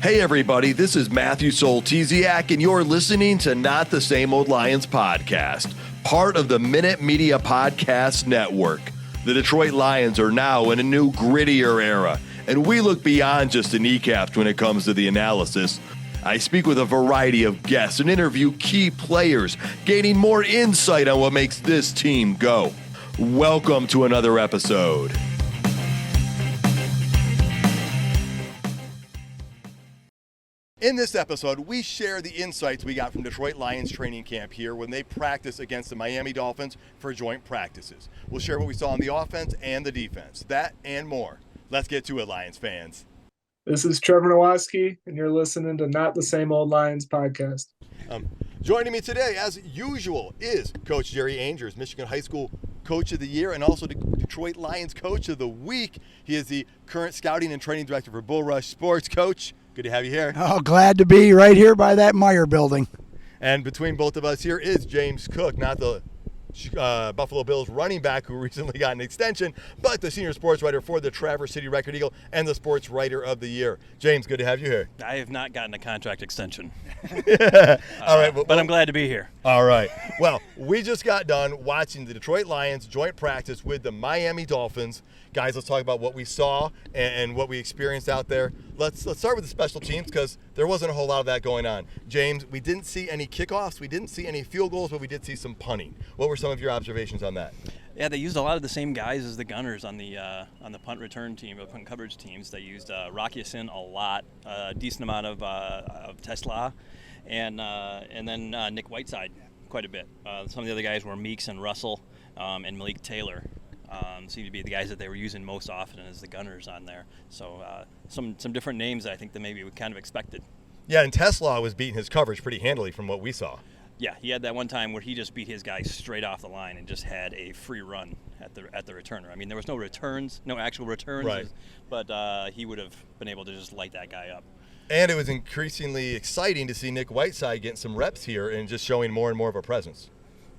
Hey everybody, this is Matthew Soltiziak, and you're listening to Not the Same Old Lions podcast, part of the Minute Media Podcast Network. The Detroit Lions are now in a new, grittier era, and we look beyond just the kneecaps when it comes to the analysis. I speak with a variety of guests and interview key players, gaining more insight on what makes this team go. Welcome to another episode. In this episode, we share the insights we got from Detroit Lions training camp here when they practice against the Miami Dolphins for joint practices. We'll share what we saw on the offense and the defense. That and more. Let's get to it, Lions fans. This is Trevor Nowatzki, and you're listening to Not the Same Old Lions podcast. Joining me today, as usual, is Coach Jerry Angers, Michigan High School Coach of the Year and also the Detroit Lions Coach of the Week. He is the current Scouting and Training Director for Bull Rush Sports. Coach, good to have you here. Oh, glad to be right here by that Meyer building. And between both of us here is James Cook, not the Buffalo Bills running back who recently got an extension, but the senior sports writer for the Traverse City Record Eagle and the Sports Writer of the Year. James, good to have you here. I have not gotten a contract extension. All right, but I'm glad to be here. All right. Well, we just got done watching the Detroit Lions joint practice with the Miami Dolphins. Guys, let's talk about what we saw and what we experienced out there. Let's start with the special teams because there wasn't a whole lot of that going on. James, we didn't see any kickoffs, we didn't see any field goals, but we did see some punting. What were some of your observations on that? Yeah, they used a lot of the same guys as the Gunners on the punt return team, or punt coverage teams. They used Rocky Sin a lot, a decent amount of Tesla, and then Nick Whiteside quite a bit. Some of the other guys were Meeks and Russell and Malik Taylor. Seem to be the guys that they were using most often as the Gunners on there. So some different names I think that maybe we kind of expected. Yeah, and Tesla was beating his coverage pretty handily from what we saw. Yeah, he had that one time where he just beat his guy straight off the line and just had a free run at the returner. I mean, there was no actual returns, right, but he would have been able to just light that guy up. And it was increasingly exciting to see Nick Whiteside getting some reps here and just showing more and more of a presence.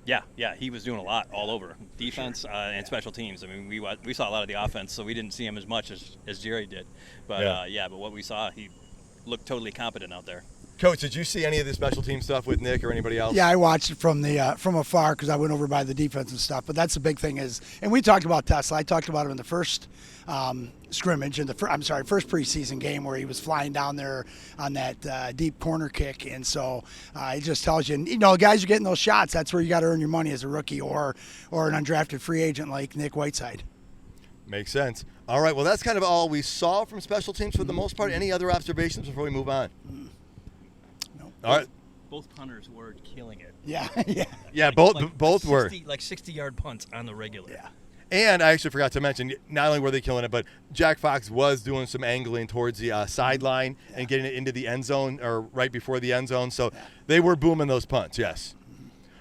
Yeah, he was doing a lot all over defense and special teams. I mean, we saw a lot of the offense, so we didn't see him as much as Jerry did. But but what we saw, he looked totally competent out there. Coach, did you see any of the special team stuff with Nick or anybody else? Yeah, I watched it from afar because I went over by the defense and stuff. But that's the big thing is, and we talked about Tesla. I talked about him in the first scrimmage in first preseason game where he was flying down there on that deep corner kick, and so it just tells you, guys are getting those shots. That's where you got to earn your money as a rookie or an undrafted free agent like Nick Whiteside. Makes sense. All right, well that's kind of all we saw from special teams for the most part. Any other observations before we move on? All right. Both punters were killing it. Yeah. Yeah, both were. 60-yard punts on the regular. Yeah. And I actually forgot to mention, not only were they killing it, but Jack Fox was doing some angling towards the sideline and getting it into the end zone or right before the end zone. So they were booming those punts, yes.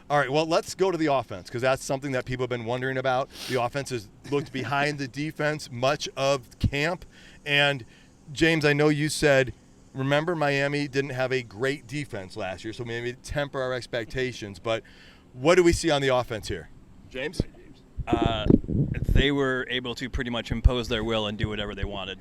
All right, well, let's go to the offense because that's something that people have been wondering about. The offense has looked behind the defense much of camp. And, James, I know you said, remember, Miami didn't have a great defense last year, so maybe temper our expectations. But what do we see on the offense here? James? They were able to pretty much impose their will and do whatever they wanted.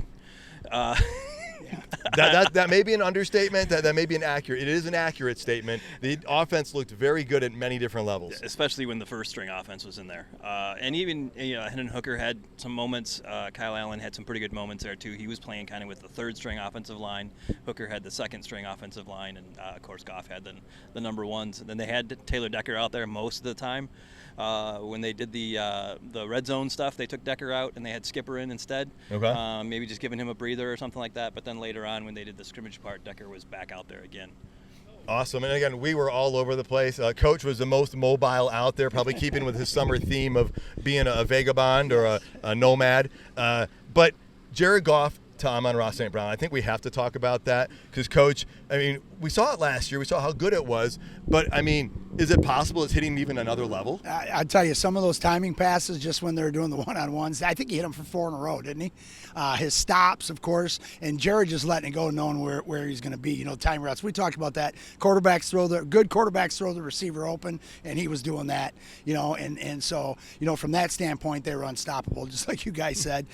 That may be an understatement. That may be it is an accurate statement. The offense looked very good at many different levels, especially when the first string offense was in there. And even Hendon Hooker had some moments. Kyle Allen had some pretty good moments there too. He was playing kind of with the third string offensive line. Hooker had the second string offensive line, and of course Goff had the number ones. And then they had Taylor Decker out there most of the time. When they did the red zone stuff, they took Decker out and they had Skipper in instead. Okay. Maybe just giving him a breather or something like that. But then later on, when they did the scrimmage part, Decker was back out there again. Awesome. And again, we were all over the place. Coach was the most mobile out there, probably keeping with his summer theme of being a vagabond or a nomad. But Jared Goff to Amon-Ra St. Brown, I think we have to talk about that because, Coach, I mean, we saw it last year. We saw how good it was. But, I mean, is it possible it's hitting even another level? I'll tell you, some of those timing passes, just when they were doing the one-on-ones, I think he hit them for 4 in a row, didn't he? His stops, of course, and Jared just letting it go, knowing where he's going to be. Time routes. We talked about that. Good quarterbacks throw the receiver open, and he was doing that. And so from that standpoint, they were unstoppable, just like you guys said.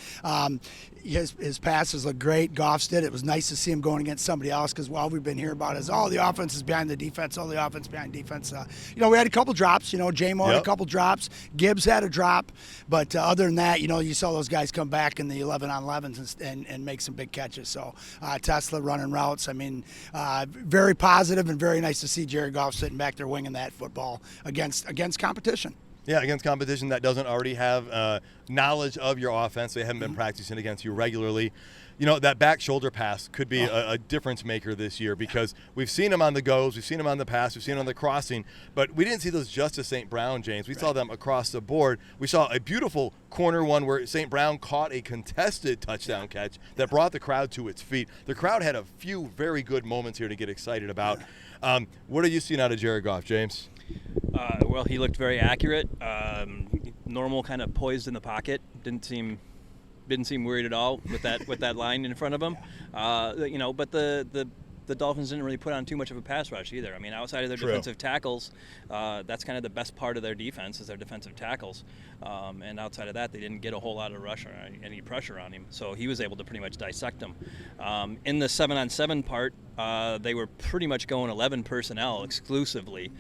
His passes offenses look great. Goff's did. It was nice to see him going against somebody else because all we've been hearing about is, the offense is behind the defense, the offense behind defense. We had a couple drops. J-Mo had a couple drops. Gibbs had a drop. But other than that, you saw those guys come back in the 11-on-11s and make some big catches. So Tesla running routes. I mean, very positive and very nice to see Jared Goff sitting back there winging that football against competition. Yeah, against competition that doesn't already have knowledge of your offense. They haven't been practicing against you regularly. That back shoulder pass could be a difference maker this year because we've seen them on the goes, we've seen them on the pass, we've seen them on the crossing, but we didn't see those just to St. Brown, James. We saw them across the board. We saw a beautiful corner one where St. Brown caught a contested touchdown catch that brought the crowd to its feet. The crowd had a few very good moments here to get excited about. What are you seeing out of Jared Goff, James? Well, he looked very accurate. Normal, kind of poised in the pocket. Didn't seem worried at all with that line in front of him. But the Dolphins didn't really put on too much of a pass rush either. I mean, outside of their defensive tackles, that's kind of the best part of their defense is their defensive tackles. And outside of that, they didn't get a whole lot of rush or any pressure on him. So he was able to pretty much dissect them. In the 7-on-7 part, they were pretty much going 11 personnel exclusively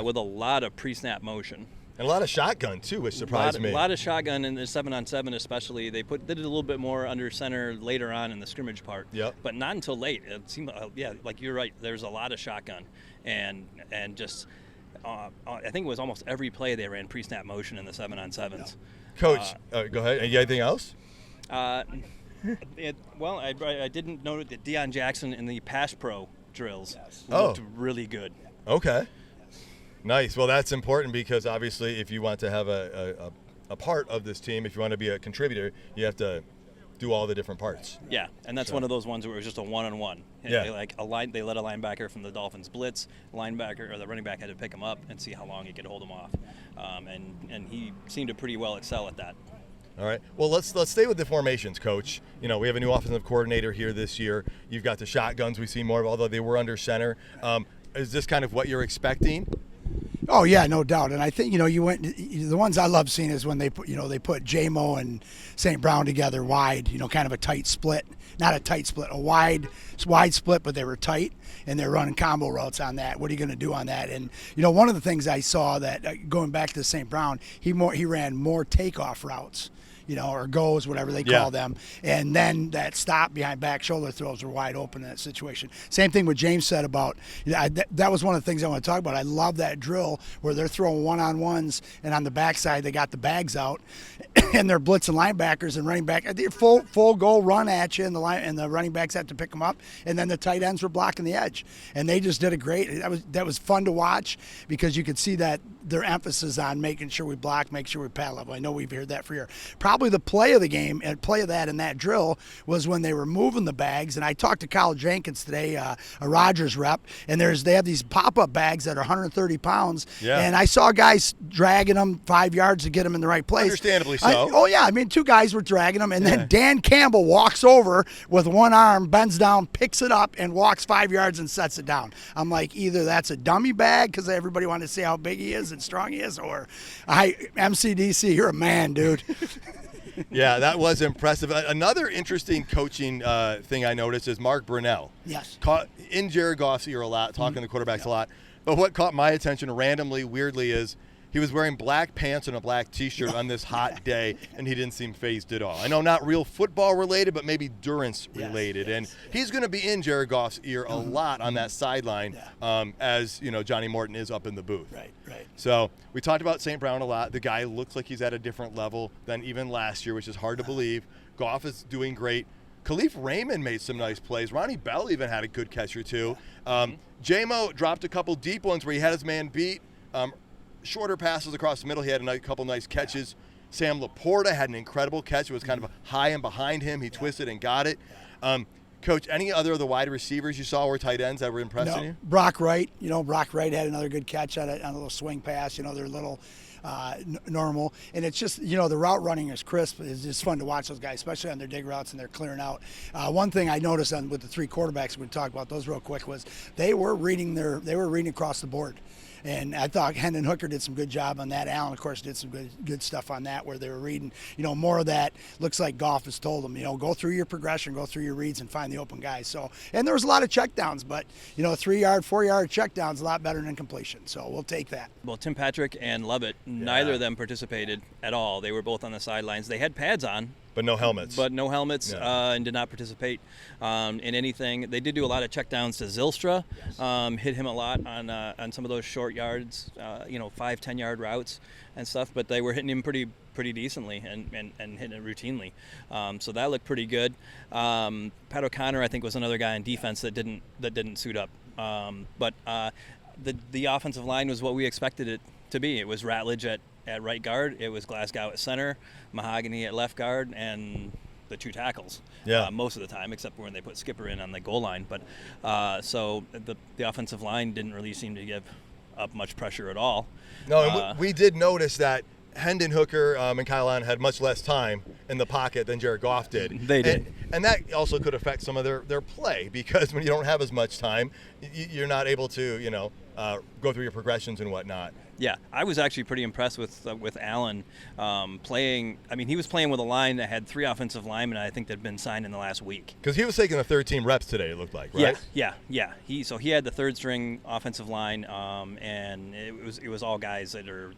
with a lot of pre-snap motion. And a lot of shotgun, too, which surprised me. A lot of shotgun in the 7-on-7 especially. They did it a little bit more under center later on in the scrimmage part. Yep. But not until late. It seemed, like you're right, there's a lot of shotgun. And just, I think it was almost every play they ran pre-snap motion in the 7-on-7s. Coach, go ahead. You got anything else? I didn't note that Deion Jackson in the pass pro drills looked really good. Okay. Nice. Well, that's important because obviously if you want to have a part of this team, if you want to be a contributor, you have to do all the different parts. Yeah, and that's one of those ones where it was just a one-on-one. Yeah. They let a linebacker from the Dolphins blitz. Linebacker or the running back had to pick him up and see how long he could hold him off. And he seemed to pretty well excel at that. All right. Well, let's stay with the formations, Coach. We have a new offensive coordinator here this year. You've got the shotguns we see more of, although they were under center. Is this kind of what you're expecting? Oh yeah, no doubt. And I think the ones I love seeing is when they put J-Mo and St. Brown together wide, kind of a tight split, not a tight split, a wide split, but they were tight and they're running combo routes on that. What are you going to do on that? And one of the things I saw that going back to St. Brown, he ran more takeoff routes. Or goes, whatever they call them. And then that stop behind back shoulder throws were wide open in that situation. Same thing what James said about, that was one of the things I want to talk about. I love that drill where they're throwing one-on-ones and on the backside they got the bags out and they're blitzing linebackers and running back. Full goal run at you and the running backs have to pick them up. And then the tight ends were blocking the edge. And they just did a great, that was fun to watch because you could see that their emphasis on making sure we block, make sure we pad level. I know we've heard that for years. Probably the play of the game and play of that in that drill was when they were moving the bags. And I talked to Kyle Jenkins today, a Rogers rep, and they have these pop-up bags that are 130 pounds. Yeah. And I saw guys dragging them 5 yards to get them in the right place. Understandably so. I mean, two guys were dragging them, and then Dan Campbell walks over with one arm, bends down, picks it up, and walks 5 yards and sets it down. I'm like, either that's a dummy bag because everybody wanted to see how big he is and strong he is, or MCDC, you're a man, dude. Yeah, that was impressive. Another interesting coaching thing I noticed is Mark Brunell. Yes. Caught in Jared Goff's ear a lot, talking to quarterbacks a lot. But what caught my attention randomly, weirdly, is he was wearing black pants and a black T-shirt on this hot day, and he didn't seem phased at all. I know not real football related, but maybe durance related. Yes. And he's going to be in Jared Goff's ear a lot on that sideline, as Johnny Morton is up in the booth. Right. So we talked about St. Brown a lot. The guy looks like he's at a different level than even last year, which is hard to believe. Goff is doing great. Khalif Raymond made some nice plays. Ronnie Bell even had a good catch or two. J-Mo dropped a couple deep ones where he had his man beat. Shorter passes across the middle. He had a couple nice catches. Sam Laporta had an incredible catch. It was kind of high and behind him. He twisted and got it. Coach, any other of the wide receivers you saw were tight ends that were impressing you? Brock Wright. Brock Wright had another good catch on a little swing pass. They're a little normal. And it's just, the route running is crisp. It's just fun to watch those guys, especially on their dig routes and they're clearing out. One thing I noticed with the three quarterbacks we talked about those real quick was they were reading across the board. And I thought Hendon Hooker did some good job on that. Allen, of course, did some good stuff on that, where they were reading, more of that. Looks like Goff has told them, go through your progression, go through your reads, and find the open guys. So, and there was a lot of checkdowns, but 3-yard, 4-yard checkdowns a lot better than completion. So we'll take that. Well, Tim Patrick and Lovett, neither of them participated at all. They were both on the sidelines. They had pads on. But no helmets. And did not participate in anything. They did do a lot of checkdowns to Zylstra, hit him a lot on some of those short yards, 5-10 yard routes and stuff. But they were hitting him pretty decently and hitting it routinely. So that looked pretty good. Pat O'Connor, I think, was another guy on defense that didn't suit up. But the offensive line was what we expected it to be. It was Ratledge at right guard, it was Glasgow at center, Mahogany at left guard, and the two tackles most of the time, except when they put Skipper in on the goal line. But so the offensive line didn't really seem to give up much pressure at all. No, and we did notice that Hendon Hooker and Kyle Allen had much less time in the pocket than Jared Goff did. They did. And that also could affect some of their play, because when you don't have as much time, you're not able to, go through your progressions and whatnot. Yeah, I was actually pretty impressed with Allen playing. I mean, he was playing with a line that had 3 offensive linemen, I think, that had been signed in the last week. Because he was taking the 13 reps today, it looked like, right? Yeah. He had the third string offensive line, and it was all guys that are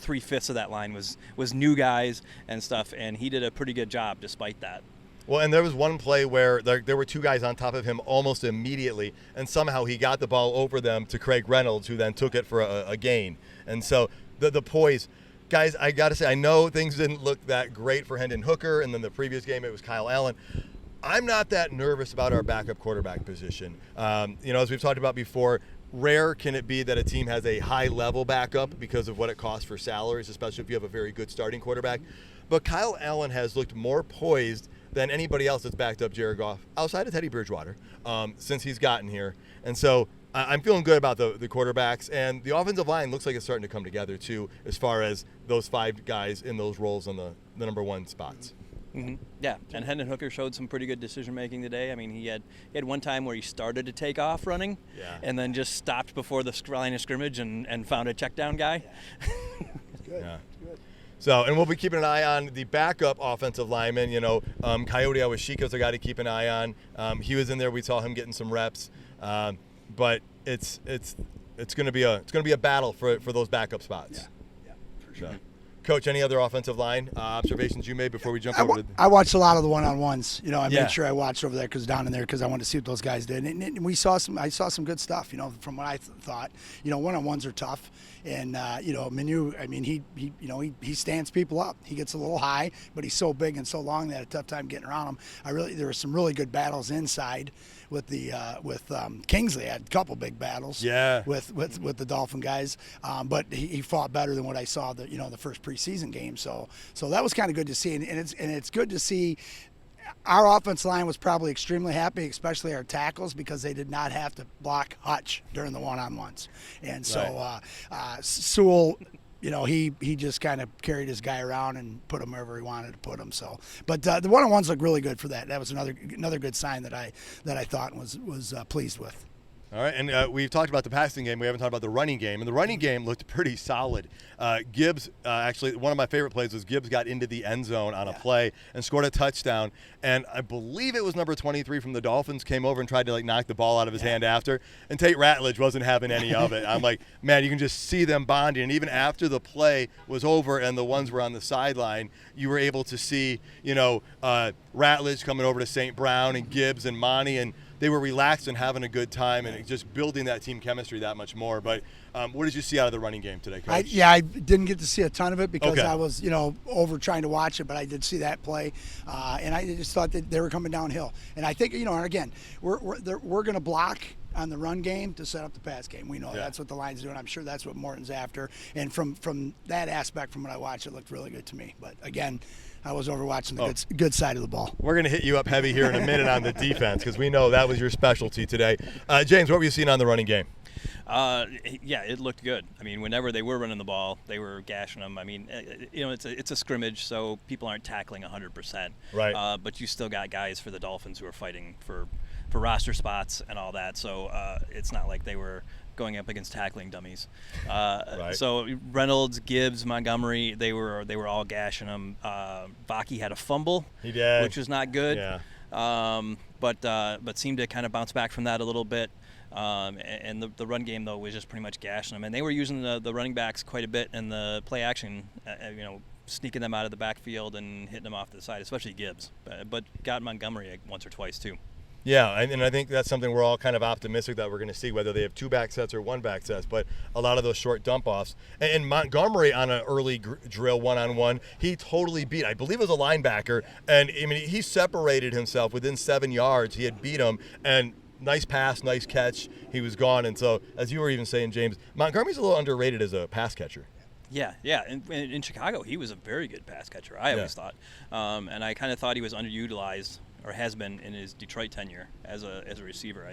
3/5 of that line was new guys and stuff, and he did a pretty good job despite that. Well, and there was one play where there were 2 guys on top of him almost immediately, and somehow he got the ball over them to Craig Reynolds, who then took it for a gain. And so the poise, guys, I got to say, I know things didn't look that great for Hendon Hooker, and then the previous game it was Kyle Allen. I'm not that nervous about our backup quarterback position. As we've talked about before, rare can it be that a team has a high-level backup because of what it costs for salaries, especially if you have a very good starting quarterback. But Kyle Allen has looked more poised than anybody else that's backed up Jared Goff outside of Teddy Bridgewater since he's gotten here. And so I'm feeling good about the quarterbacks, and the offensive line looks like it's starting to come together too, as far as those 5 guys in those roles on the number 1 spots. Mm-hmm. Yeah, and Hendon Hooker showed some pretty good decision making today. I mean, he had one time where he started to take off running, and then just stopped before the line of scrimmage and found a check down guy. Good. Yeah. So, and we'll be keeping an eye on the backup offensive lineman. Coyote Awashika's a guy to keep an eye on. He was in there. We saw him getting some reps, but it's going to be a battle for those backup spots. Yeah, for sure. So, Coach, any other offensive line observations you made before we jump over to I watched a lot of the one-on-ones. I Yeah. made sure I watched over there because I wanted to see what those guys did. And I saw some good stuff, from what I thought. One-on-ones are tough. And, Manu, I mean, he stands people up. He gets a little high, but he's so big and so long that I had a tough time getting around him. There were some really good battles inside with Kingsley. I had a couple big battles with the Dolphin guys. But he fought better than what I saw the first preseason game. So that was kind of good to see. And it's good to see. Our offense line was probably extremely happy, especially our tackles, because they did not have to block Hutch during the one-on-ones. And so Sewell, he just kind of carried his guy around and put him wherever he wanted to put him. So, but the one-on-ones look really good for that. That was another good sign that I thought was pleased with. All right, and we've talked about the passing game. We haven't talked about the running game, and the running game looked pretty solid. Gibbs, actually, one of my favorite plays was Gibbs got into the end zone on a play and scored a touchdown, and I believe it was number 23 from the Dolphins came over and tried to knock the ball out of his hand after, and Tate Ratledge wasn't having any of it. I'm like, man, you can just see them bonding, and even after the play was over and the ones were on the sideline, you were able to see, Ratledge coming over to St. Brown and Gibbs and Monty, and they were relaxed and having a good time and just building that team chemistry that much more. But what did you see out of the running game today, Coach? I didn't get to see a ton of it because Okay. I was, over trying to watch it, but I did see that play. And I just thought that they were coming downhill. And I think, and again, we're going to block on the run game to set up the pass game. We know that's what the line's doing. I'm sure that's what Morton's after. And from that aspect, from what I watched, it looked really good to me. But again, I was overwatching the good side of the ball. We're going to hit you up heavy here in a minute on the defense because we know that was your specialty today. James, what were you seeing on the running game? It looked good. I mean, whenever they were running the ball, they were gashing them. I mean, it's a scrimmage, so people aren't tackling 100%. Right. But you still got guys for the Dolphins who are fighting for roster spots and all that. So it's not like they were going up against tackling dummies. Right. So Reynolds, Gibbs, Montgomery, they were all gashing them. Vaki had a fumble, He did. which was not good. Yeah. But seemed to kind of bounce back from that a little bit. And the run game, though, was just pretty much gashing them. And they were using the running backs quite a bit in the play action, sneaking them out of the backfield and hitting them off to the side, especially Gibbs. But got Montgomery once or twice, too. Yeah, and I think that's something we're all kind of optimistic that we're going to see, whether they have 2 back sets or 1 back sets, but a lot of those short dump offs. And Montgomery on an early drill one-on-one, he totally beat, I believe it was a linebacker, and I mean, he separated himself within 7 yards. He had beat him, and nice pass, nice catch. He was gone. And so, as you were even saying, James, Montgomery's a little underrated as a pass catcher. Yeah. In Chicago, he was a very good pass catcher, I always thought. And I kind of thought he was underutilized, or has been in his Detroit tenure as a receiver.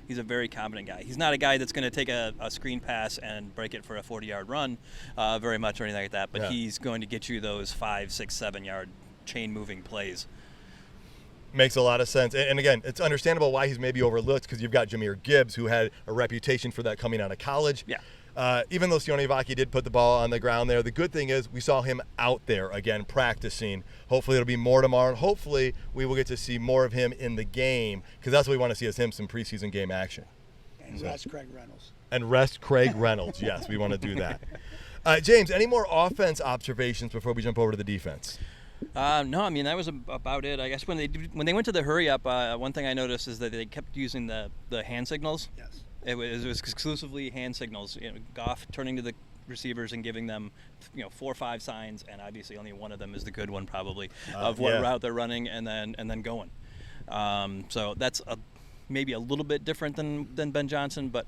He's a very competent guy. He's not a guy that's going to take a screen pass and break it for a 40-yard run very much or anything like that, but he's going to get you those 5, 6, 7-yard chain-moving plays. Makes a lot of sense. And again, it's understandable why he's maybe overlooked, because you've got Jahmyr Gibbs, who had a reputation for that coming out of college. Yeah. Even though Sione Vaki did put the ball on the ground there, the good thing is we saw him out there again practicing. Hopefully it'll be more tomorrow. And hopefully we will get to see more of him in the game, because that's what we want to see, is him some preseason game action. And rest Craig Reynolds. And rest Craig Reynolds. Yes, we want to do that. James, any more offense observations before we jump over to the defense? No, I mean, that was about it. I guess when they went to the hurry up, one thing I noticed is that they kept using the hand signals. Yes. It was exclusively hand signals. Goff turning to the receivers and giving them, 4 or 5 signs, and obviously only one of them is the good one, probably, of what route they're running, and then going. So that's maybe a little bit different than Ben Johnson, but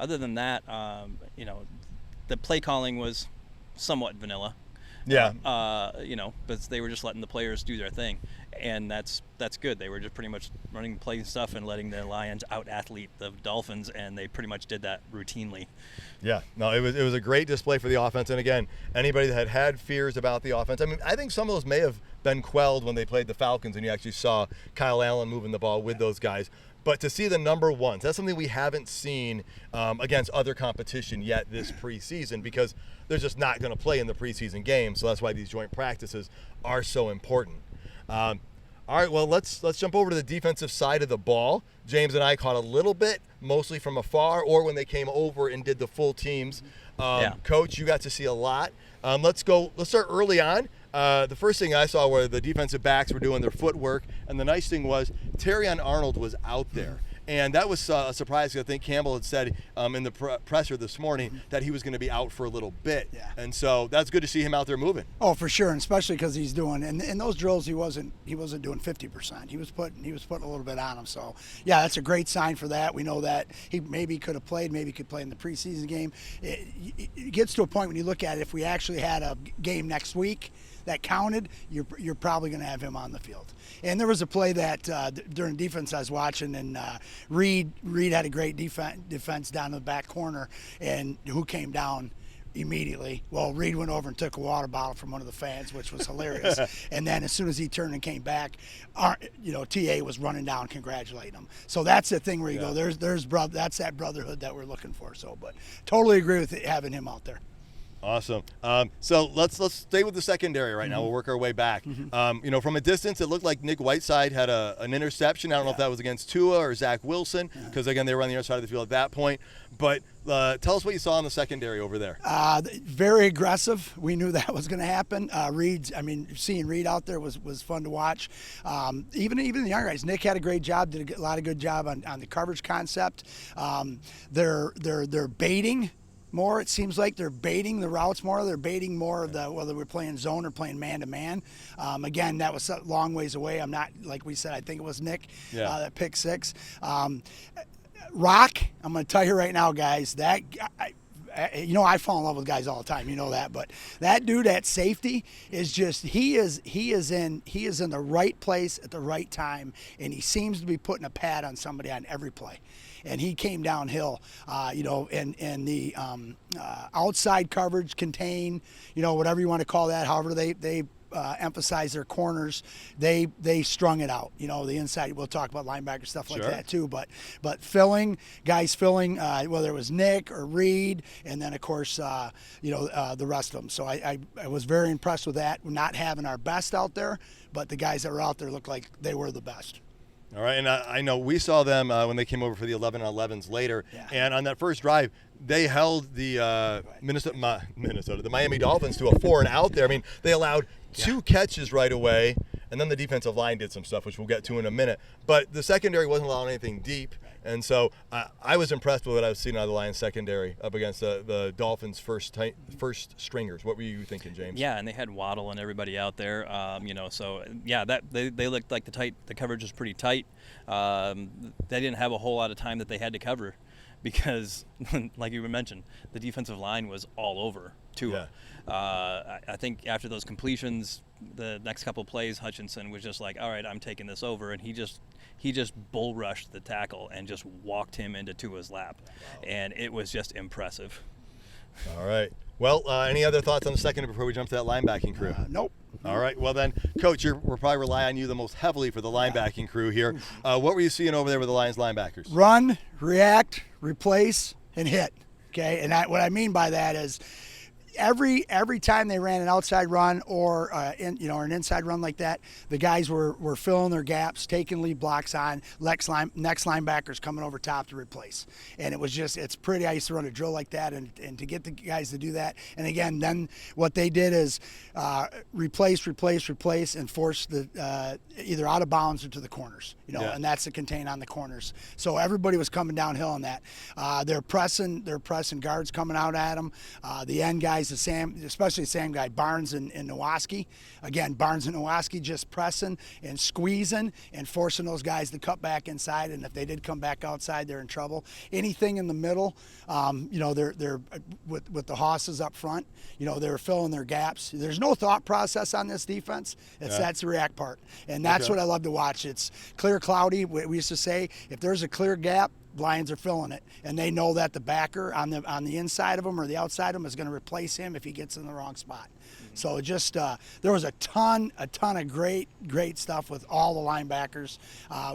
other than that, the play calling was somewhat vanilla. Yeah. But they were just letting the players do their thing, and that's good. They were just pretty much running play stuff and letting the Lions out-athlete the Dolphins, and they pretty much did that routinely. Yeah. No, it was a great display for the offense. And again, anybody that had fears about the offense, I mean, I think some of those may have been quelled when they played the Falcons and you actually saw Kyle Allen moving the ball with those guys. But to see the number ones, that's something we haven't seen against other competition yet this preseason, because they're just not going to play in the preseason game. So that's why these joint practices are so important. All right, well, let's jump over to the defensive side of the ball. James and I caught a little bit, mostly from afar, or when they came over and did the full teams. Coach, you got to see a lot. Let's start early on. The first thing I saw were the defensive backs were doing their footwork, and the nice thing was Terrion Arnold was out there. And that was a surprise. I think Campbell had said in the presser this morning that he was going to be out for a little bit. Yeah. And so that's good to see him out there moving. Oh, for sure, and especially because he's doing in those drills he wasn't doing 50%. He was putting a little bit on him. So yeah, that's a great sign for that. We know that he maybe could have played, maybe could play in the preseason game. It gets to a point when you look at it, if we actually had a game next week that counted, you're probably going to have him on the field. And there was a play that during defense I was watching, and Reed had a great defense down in the back corner, and who came down immediately? Well, Reed went over and took a water bottle from one of the fans, which was hilarious. And then as soon as he turned and came back, TA was running down congratulating him. So that's the thing where you go, that's that brotherhood that we're looking for. So, but totally agree with having him out there. Awesome. So let's stay with the secondary right now. We'll work our way back. From a distance, it looked like Nick Whiteside had an interception. I don't know if that was against Tua or Zach Wilson, because again they were on the other side of the field at that point. But tell us what you saw in the secondary over there. Very aggressive. We knew that was going to happen. Seeing Reed out there was fun to watch. Even the young guys. Nick had a great job. Did a lot of good job on the coverage concept. They're baiting more. It seems like they're baiting the routes more. They're baiting more of whether we're playing zone or playing man-to-man. Again, that was a long ways away. I'm not, like we said, I think it was Nick, that pick 6. Rock, I'm going to tell you right now, guys, that I fall in love with guys all the time, that, but that dude at safety is just he is in the right place at the right time, and he seems to be putting a pad on somebody on every play. And he came downhill, and the outside coverage, contain, whatever you want to call that, however they emphasize their corners, they strung it out. The inside. We'll talk about linebacker stuff like Sure. that too. But guys filling, whether it was Nick or Reed, and then of course the rest of them. So I was very impressed with that. Not having our best out there, but the guys that were out there looked like they were the best. All right, and I know we saw them when they came over for the 11-on-11s later, Yeah. and on that first drive, they held the the Miami Dolphins to a 4-and-out there. I mean, they allowed 2 catches right away, and then the defensive line did some stuff, which we'll get to in a minute. But the secondary wasn't allowing anything deep, and so I was impressed with what I was seeing out of the Lions secondary up against the Dolphins' first stringers. What were you thinking, James? Yeah, and they had Waddle and everybody out there, So yeah, that they looked like the coverage was pretty tight. They didn't have a whole lot of time that they had to cover, because, like you mentioned, the defensive line was all over Tua. Yeah. I think after those completions, the next couple plays, Hutchinson was just like, all right, I'm taking this over, and he just bull rushed the tackle and just walked him into Tua's lap, and it was just impressive. All right. Well, any other thoughts on the second before we jump to that linebacking crew? Nope. All right. Well, then, Coach, we'll probably rely on you the most heavily for the linebacking crew here. What were you seeing over there with the Lions linebackers? Run, react, replace, and hit. Okay, and what I mean by that is every time they ran an outside run or an inside run like that, the guys were filling their gaps, taking lead blocks on. Next linebackers coming over top to replace, and it's pretty. I used to run a drill like that, and to get the guys to do that, and again, then what they did is replace, and force the either out of bounds or to the corners, and that's the contain on the corners. So everybody was coming downhill on that. They're pressing guards coming out at them. The end guys, especially the Sam guy, Barnes and Nowaski. Again, Barnes and Nowaski just pressing and squeezing and forcing those guys to cut back inside. And if they did come back outside, they're in trouble. Anything in the middle, they're with the hosses up front. They're filling their gaps. There's no thought process on this defense. That's the react part, and that's what I love to watch. It's clear, cloudy. We used to say if there's a clear gap, Lions are filling it, and they know that the backer on the inside of them or the outside of them is going to replace him if he gets in the wrong spot. So just there was a ton of great stuff with all the linebackers.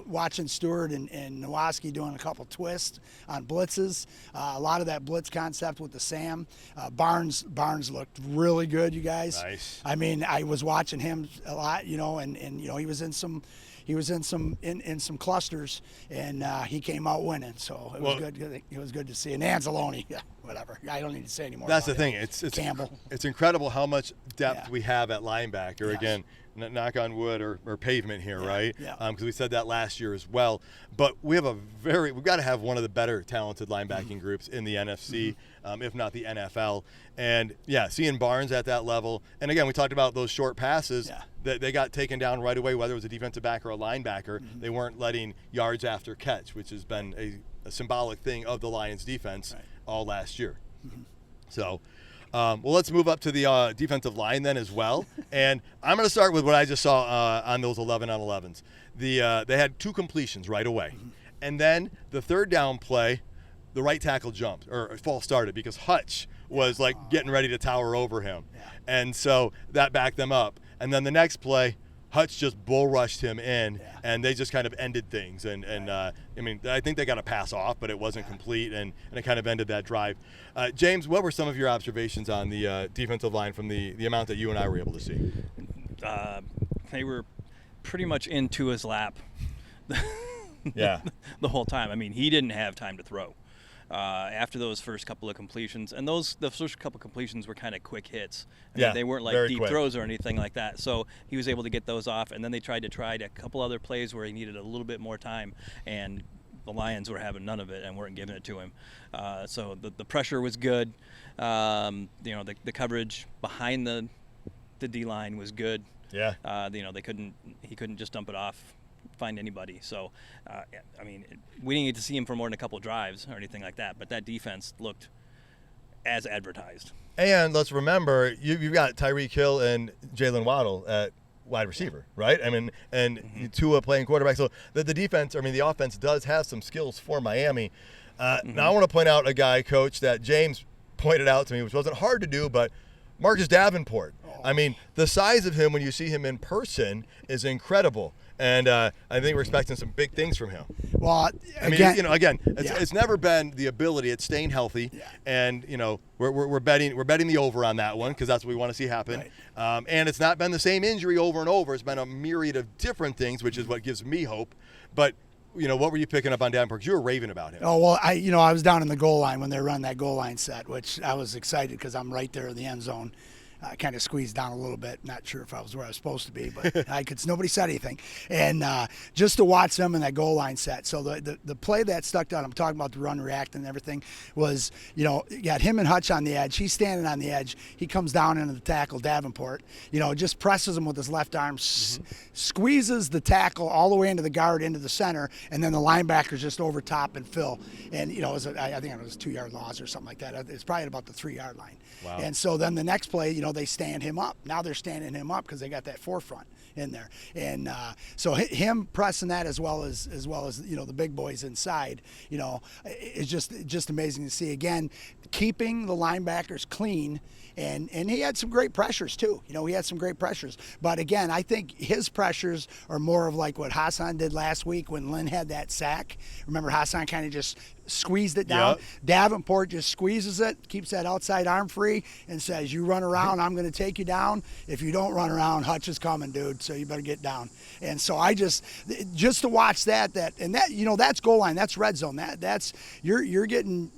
Watching Stewart and Nowaski doing a couple twists on blitzes, a lot of that blitz concept with the Sam. Barnes looked really good, you guys. Nice. I mean, I was watching him a lot, and he was in some. He was in some clusters, and he came out winning. So it was good. It was good to see. And Anzalone, whatever. I don't need to say anymore. That's the about thing. him. It's Campbell. It's incredible how much depth we have at linebacker. Yes. Again, knock on wood or pavement here, right? Yeah. Because we said that last year as well. But we've got to have one of the better talented linebacking groups in the NFC, if not the NFL. And seeing Barnes at that level, and again, we talked about those short passes. Yeah. That they got taken down right away, whether it was a defensive back or a linebacker. They weren't letting yards after catch, which has been a symbolic thing of the Lions defense all last year. So, let's move up to the defensive line then as well. And I'm going to start with what I just saw on those 11-on-11s. They had 2 completions right away. And then the third down play, the right tackle jumped, or false started, because Hutch was getting ready to tower over him. And so that backed them up. And then the next play, Hutch just bull rushed him in, and they just kind of ended things. And I think they got a pass off, but it wasn't complete, and it kind of ended that drive. James, what were some of your observations on the defensive line from the amount that you and I were able to see? They were pretty much into his lap the whole time. I mean, he didn't have time to throw. After those first couple of completions, and the first couple of completions were kind of quick hits. I mean, they weren't like deep throws or anything like that. So he was able to get those off, and then they tried a couple other plays where he needed a little bit more time, and the Lions were having none of it and weren't giving it to him. So the pressure was good. The coverage behind the D-line was good. Yeah. He couldn't just dump it off, find anybody. So, we didn't get to see him for more than a couple drives or anything like that, but that defense looked as advertised. And let's remember, you've got Tyreek Hill and Jalen Waddle at wide receiver, right? I mean, and Tua playing quarterback. So the defense, the offense does have some skills for Miami. Now I want to point out a guy, Coach, that James pointed out to me, which wasn't hard to do, but Marcus Davenport. I mean, the size of him when you see him in person is incredible. And I think we're expecting some big things from him. Well, I mean, it's never been the ability. It's staying healthy, and we're betting the over on that one because that's what we want to see happen. Right. And it's not been the same injury over and over. It's been a myriad of different things, which is what gives me hope. But what were you picking up on Davenport? Because you were raving about him. Oh, well, I was down in the goal line when they run that goal line set, which I was excited because I'm right there in the end zone. I kind of squeezed down a little bit. Not sure if I was where I was supposed to be, but nobody said anything. And just to watch them in that goal line set. So the play that stuck out, I'm talking about the run, react, and everything, was, you got him and Hutch on the edge. He's standing on the edge. He comes down into the tackle, Davenport, just presses him with his left arm, squeezes the tackle all the way into the guard, into the center, and then the linebackers just over top and fill. And, I think it was a 2-yard loss or something like that. It's probably at about the 3-yard line. Wow. And so then the next play, they stand him up. Now they're standing him up because they got that forefront in there. And so him pressing that as well as the big boys inside, is just amazing to see. Again, keeping the linebackers clean. And he had some great pressures too. He had some great pressures. But again, I think his pressures are more of like what Hassan did last week when Lynn had that sack. Remember, Hassan kind of just squeezed it down. Yep. Davenport just squeezes it, keeps that outside arm free, and says, "You run around, I'm going to take you down. If you don't run around, Hutch is coming, dude. So you better get down." And so I just to watch that that's goal line, that's red zone. That's you're getting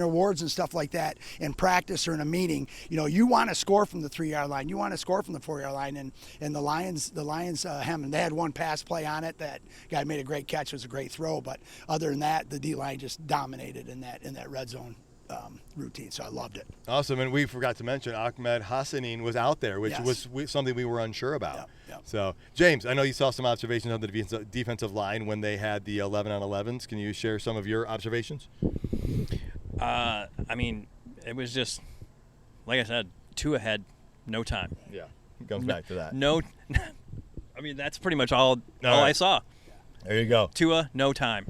awards and stuff like that in practice or in a meeting. You want to score from the 3-yard line, you want to score from the 4-yard line, and the Lions Hammond, they had one pass play on it. That guy made a great catch, it was a great throw, but other than that, the D line just dominated in that red zone routine, so I loved it. Awesome, and we forgot to mention Ahmed Hassanin was out there, which was something we were unsure about. Yep. So, James, I know you saw some observations on the defensive line when they had the 11-on-11s. Can you share some of your observations? I mean, it was just, like I said, 2 ahead, no time. Yeah, it comes back to that. No, I mean, that's pretty much all I saw. There you go. Tua, no time.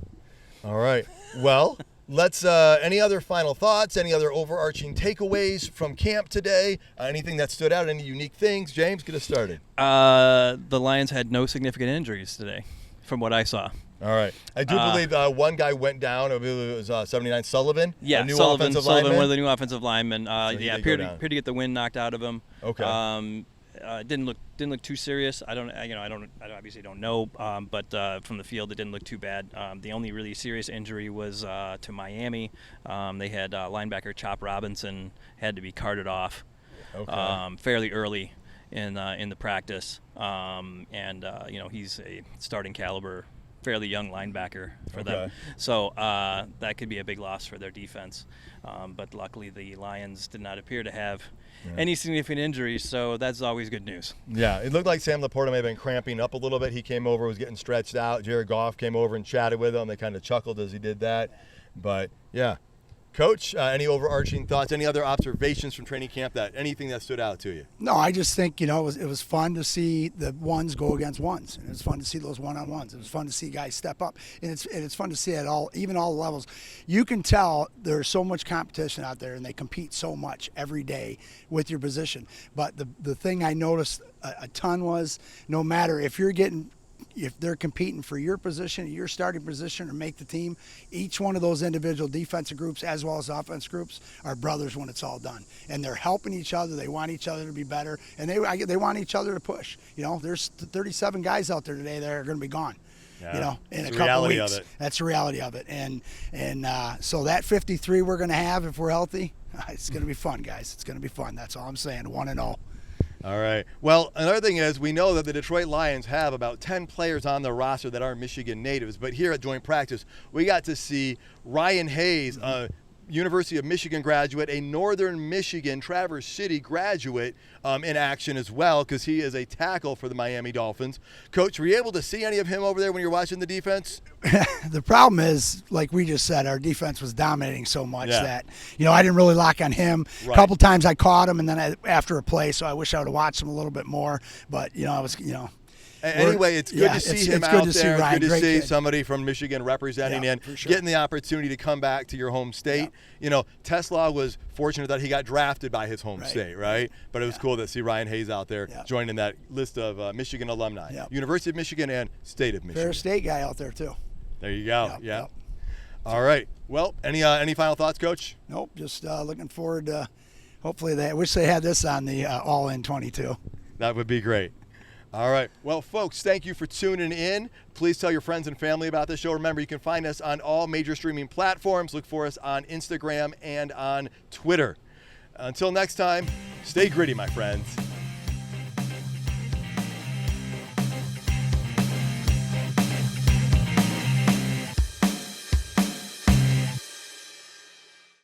All right. Well, let's. Any other final thoughts? Any other overarching takeaways from camp today? Anything that stood out? Any unique things? James, get us started. The Lions had no significant injuries today, from what I saw. All right. I do believe one guy went down. I believe it was 79 Sullivan. Yeah, a new Sullivan, offensive lineman. one of the new offensive linemen. Appeared to get the wind knocked out of him. Okay. Didn't look too serious. I obviously don't know, but from the field it didn't look too bad. The only really serious injury was to Miami. They had linebacker Chop Robinson had to be carted off fairly early in the practice, and he's a starting caliber, fairly young linebacker for them. So that could be a big loss for their defense. But luckily the Lions did not appear to have any significant injuries, so that's always good news. Yeah, it looked like Sam Laporta may have been cramping up a little bit. He came over, was getting stretched out. Jared Goff came over and chatted with him. They kind of chuckled as he did that. But, yeah. Coach, any overarching thoughts, any other observations from training camp, anything that stood out to you? No, I just think, it was fun to see the ones go against ones. And it was fun to see those one-on-ones. It was fun to see guys step up. And it's fun to see at all levels. You can tell there's so much competition out there, and they compete so much every day with your position. But the thing I noticed a ton was, no matter if they're competing for your position, your starting position, or make the team, each one of those individual defensive groups as well as offense groups are brothers when it's all done. And they're helping each other. They want each other to be better, and they want each other to push. There's 37 guys out there today that are going to be gone. In a couple weeks. That's the reality of it. And so that 53 we're going to have if we're healthy, it's going to be fun, guys. It's going to be fun. That's all I'm saying. 1-0. All right. Well, another thing is we know that the Detroit Lions have about 10 players on their roster that are Michigan natives. But here at joint practice, we got to see Ryan Hayes, University of Michigan graduate, a Northern Michigan Traverse City graduate in action as well, because he is a tackle for the Miami Dolphins. Coach, were you able to see any of him over there when you were watching the defense? The problem is, like we just said, our defense was dominating so much that, I didn't really lock on him. Right. A couple times I caught him, and then after a play, so I wish I would have watched him a little bit more. But, Anyway, it's good to see him out there. Ryan. Good to Great see kid. somebody from Michigan representing and for sure. getting the opportunity to come back to your home state. You know, Tesla was fortunate that he got drafted by his home state, right? But it was cool to see Ryan Hayes out there joining that list of Michigan alumni. University of Michigan and State of Michigan. Fair State guy out there too. There you go. Yeah. All right. Well, any final thoughts, Coach? Nope. Just looking forward to. Hopefully, I wish they had this on the All In 22. That would be great. All right. Well, folks, thank you for tuning in. Please tell your friends and family about this show. Remember, you can find us on all major streaming platforms. Look for us on Instagram and on Twitter. Until next time, stay gritty, my friends.